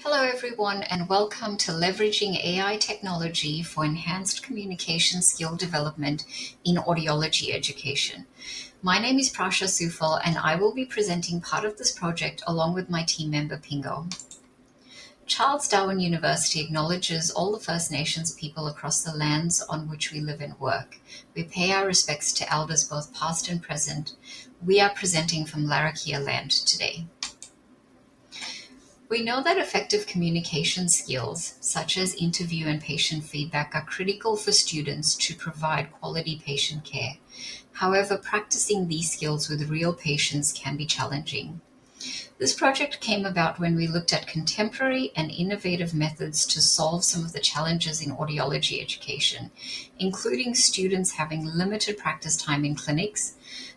Hello everyone and welcome to Leveraging AI Technology for Enhanced Communication Skill Development in Audiology Education. My name is Prasha Sufal and I will be presenting part of this project along with my team member Pingo. Charles Darwin University acknowledges all the First Nations people across the lands on which we live and work. We pay our respects to elders both past and present. We are presenting from Larrakia land today. We know that effective communication skills, such as interview and patient feedback, are critical for students to provide quality patient care. However, practicing these skills with real patients can be challenging. This project came about when we looked at contemporary and innovative methods to solve some of the challenges in audiology education, including students having limited practice time in clinics,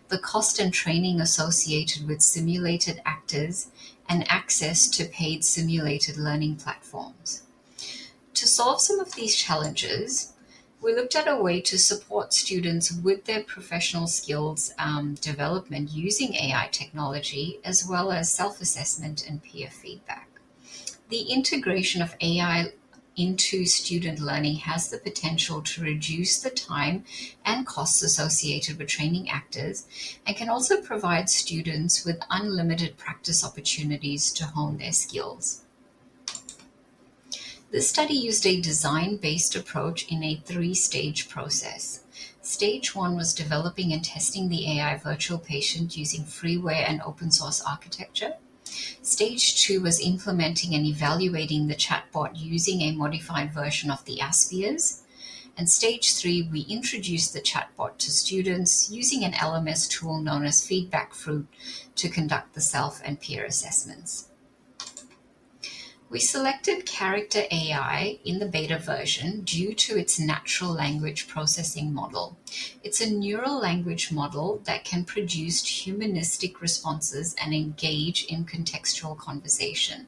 the cost and training associated with simulated actors, and access to paid simulated learning platforms. To solve some of these challenges, we looked at a way to support students with their professional skills development using AI technology, as well as self-assessment and peer feedback. The integration of AI into student learning has the potential to reduce the time and costs associated with training actors and can also provide students with unlimited practice opportunities to hone their skills. This study used a design-based approach in a three-stage process. Stage 1 was developing and testing the AI virtual patient using freeware and open source architecture. Stage 2 was implementing and evaluating the chatbot using a modified version of the Aspiers. And Stage 3, we introduced the chatbot to students using an LMS tool known as Feedback Fruit to conduct the self and peer assessments. We selected Character AI in the beta version due to its natural language processing model. It's a neural language model that can produce humanistic responses and engage in contextual conversation.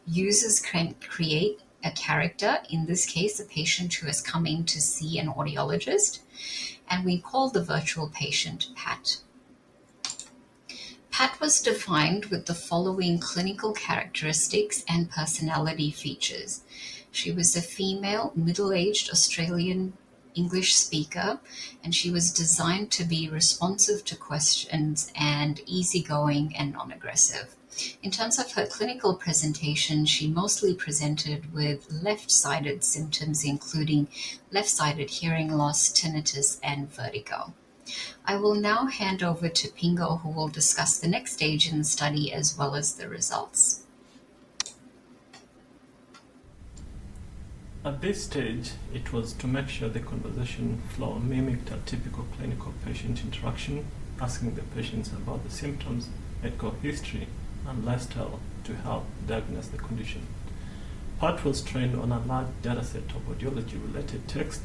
Users can create a character, in this case a patient who has come in to see an audiologist, and we call the virtual patient Pat. Pat was defined with the following clinical characteristics and personality features. She was a female, middle-aged Australian English speaker, and she was designed to be responsive to questions and easygoing and non-aggressive. In terms of her clinical presentation, she mostly presented with left-sided symptoms, including left-sided hearing loss, tinnitus, and vertigo. I will now hand over to Pingo, who will discuss the next stage in the study as well as the results. At this stage, it was to make sure the conversation flow mimicked a typical clinical patient interaction, asking the patients about the symptoms, medical history, and lifestyle to help diagnose the condition. Pat was trained on a large dataset of audiology-related text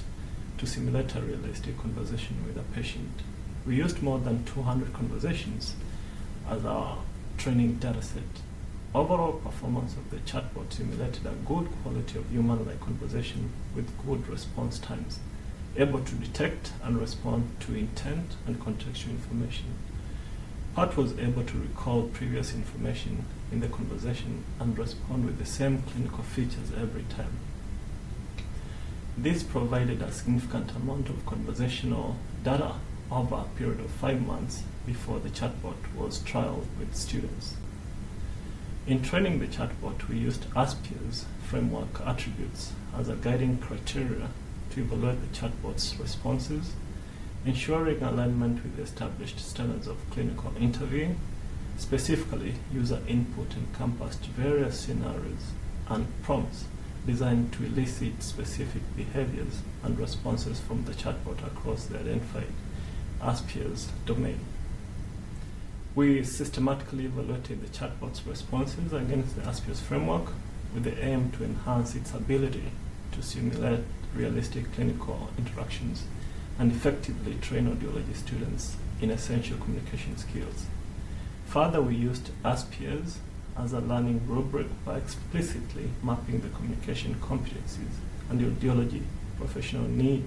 to simulate a realistic conversation with a patient. We used more than 200 conversations as our training dataset. Overall performance of the chatbot simulated a good quality of human-like conversation with good response times, able to detect and respond to intent and contextual information. Pat was able to recall previous information in the conversation and respond with the same clinical features every time. This provided a significant amount of conversational data over a period of 5 months before the chatbot was trialed with students. In training the chatbot, we used Aspiers framework attributes as a guiding criteria to evaluate the chatbot's responses, ensuring alignment with established standards of clinical interviewing. Specifically, user input encompassed various scenarios and prompts designed to elicit specific behaviors and responses from the chatbot across the identified Aspiers domain. We systematically evaluated the chatbot's responses against the Aspiers framework with the aim to enhance its ability to simulate realistic clinical interactions and effectively train audiology students in essential communication skills. Further, we used Aspiers as a learning rubric by explicitly mapping the communication competencies and the audiology professional need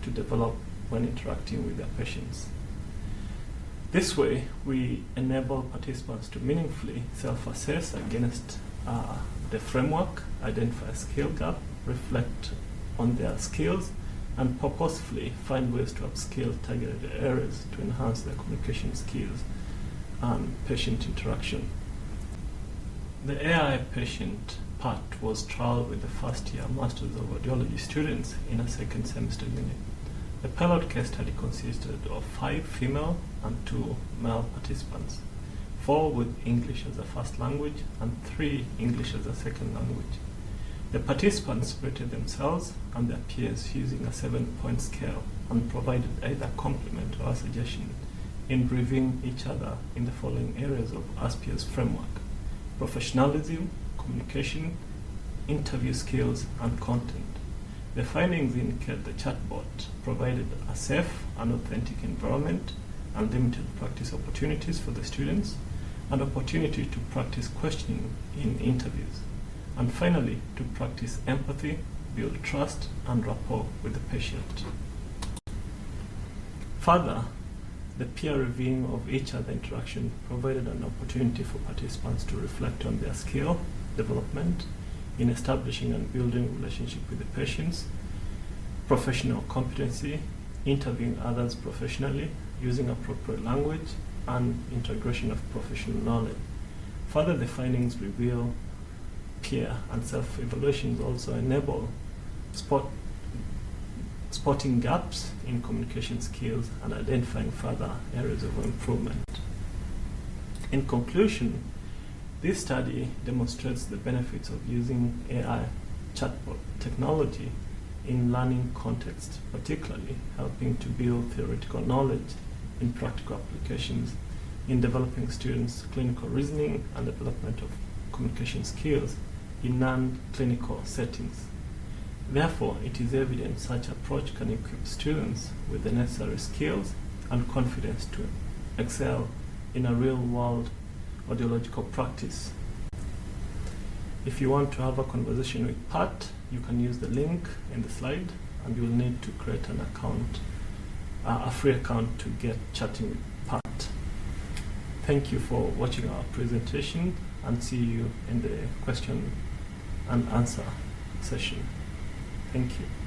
to develop when interacting with their patients. This way, we enable participants to meaningfully self-assess against the framework, identify a skill gap, reflect on their skills, and purposefully find ways to upskill targeted areas to enhance their communication skills and patient interaction. The AI patient part was trialed with the first-year Masters of Audiology students in a second semester unit. The pilot case study consisted of 5 female and 2 male participants, 4 with English as a first language and 3 English as a second language. The participants rated themselves and their peers using a 7-point scale and provided either compliment or a suggestion in reviewing each other in the following areas of ASPIA's framework: professionalism, communication, interview skills, and content. The findings indicate the chatbot provided a safe and authentic environment and limited practice opportunities for the students, and opportunity to practice questioning in interviews, and finally to practice empathy, build trust and rapport with the patient. Further, the peer reviewing of each other interaction provided an opportunity for participants to reflect on their skill development in establishing and building relationship with the patients, professional competency, interviewing others professionally, using appropriate language, and integration of professional knowledge. Further, the findings reveal peer and self-evaluations also enable spotting gaps in communication skills and identifying further areas of improvement. In conclusion, this study demonstrates the benefits of using AI chatbot technology in learning context, particularly helping to build theoretical knowledge in practical applications, in developing students' clinical reasoning and development of communication skills in non-clinical settings. Therefore, it is evident such approach can equip students with the necessary skills and confidence to excel in a real-world audiological practice. If you want to have a conversation with Pat, you can use the link in the slide, and you will need to create an account, a free account to get chatting with Pat. Thank you for watching our presentation, and see you in the question and answer session. Thank you.